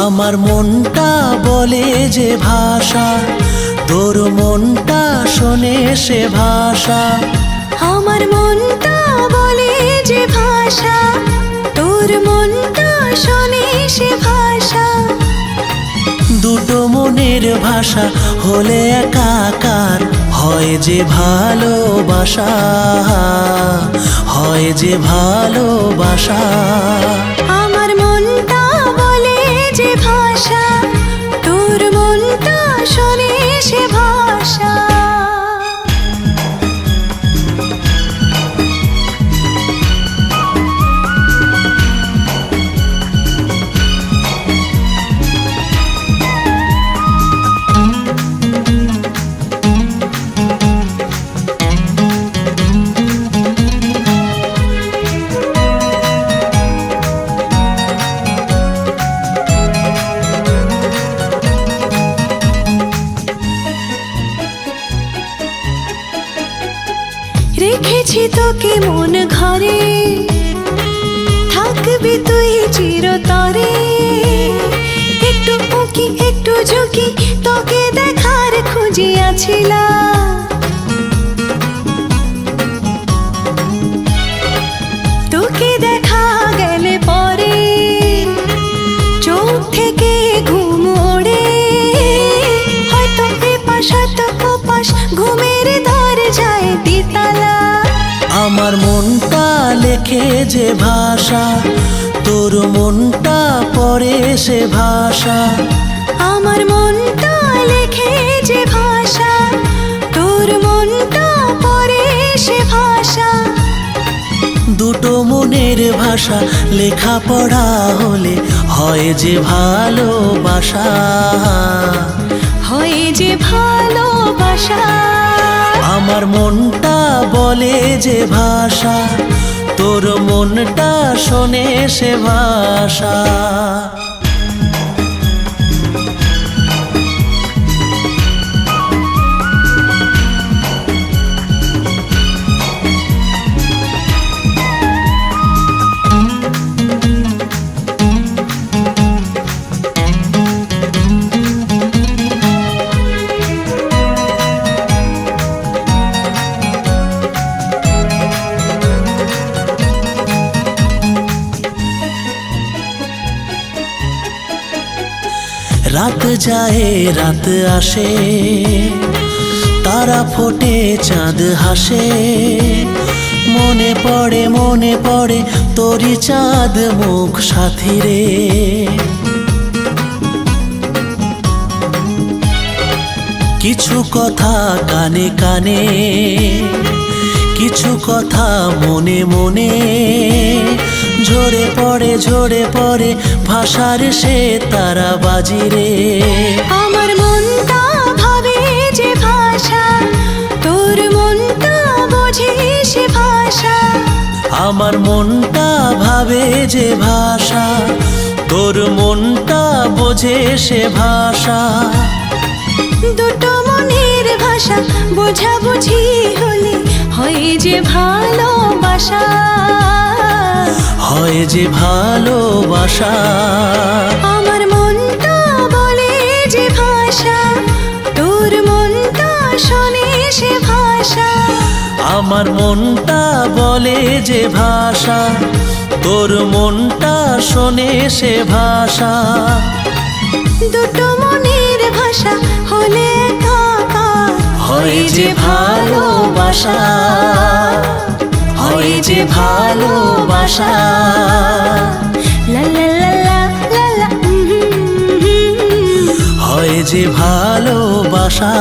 আমার মনটা বলে যে ভাষা, তোর মনটা শোনে সে ভাষা। আমার মনটা বলে যে ভাষা, তোর মনটা শোনে সে ভাষা। দুটো মনের ভাষা হলে একাকার হয় যে ভালোবাসা, হয় যে ভালোবাসা। আমার মনটা বলে যে ভাষা, তোর মনটা শোনে সে ভাষা। রেখেছি তোকে মন ঘরে, থাকবি তুই চিরতরে। একটু উঁকি একটু ঝুঁকি তোকে দেখার খুঁজিয়াছিলাম। তোকে দেখা গেলে পরে চোখ থেকে ঘুম ওড়ে, হয়তো এপাশ হয়তো ওপাশ ঘুমের ধর যায় দিতালা। আমার মনটা লেখে যে ভাষা, তোর মনটা পড়ে সে ভাষা। আমার মনটা লেখে যে ভাষা, তোর মনটা পড়ে সে ভাষা। দুটো মনের ভাষা লেখাপড়া হলে হয় যে ভালোবাসা, হয় যে ভালোবাসা। আমার মনটা বলে যে ভাষা, তোর মনটা শোনে সে ভাষা। রাত যায় রাত আসে, তারা ফোটে চাঁদ হাসে। মনে পড়ে তোরি চাঁদ মুখ সাথী রে। কিছু কথা কানে কানে, কিছু কথা মনে মনে, ঝরে পড়ে ভাষার সে তারা বাজি রে। আমার মনটা ভাবে যে ভাষা, তোর মনটা বোঝে সে ভাষা। আমার মনটা ভাবে যে ভাষা, তোর মনটা বোঝে সে ভাষা। দুটো মনের ভাষা বোঝাবুঝি হলে হয় যে ভালোবাসা, হয় যে ভালোবাসা। আমার মনটা বলে যে ভাষা, তোর মনটা শোনে সে ভাষা। আমার মনটা বলে যে ভাষা, তোর মনটা শোনে সে ভাষা। দুটো মনের ভাষা হলে একাকার হয় যে ভালোবাসা, হয় যে ভালোবাসা। লা লা লা লা লা লা, হয় যে ভালোবাসা।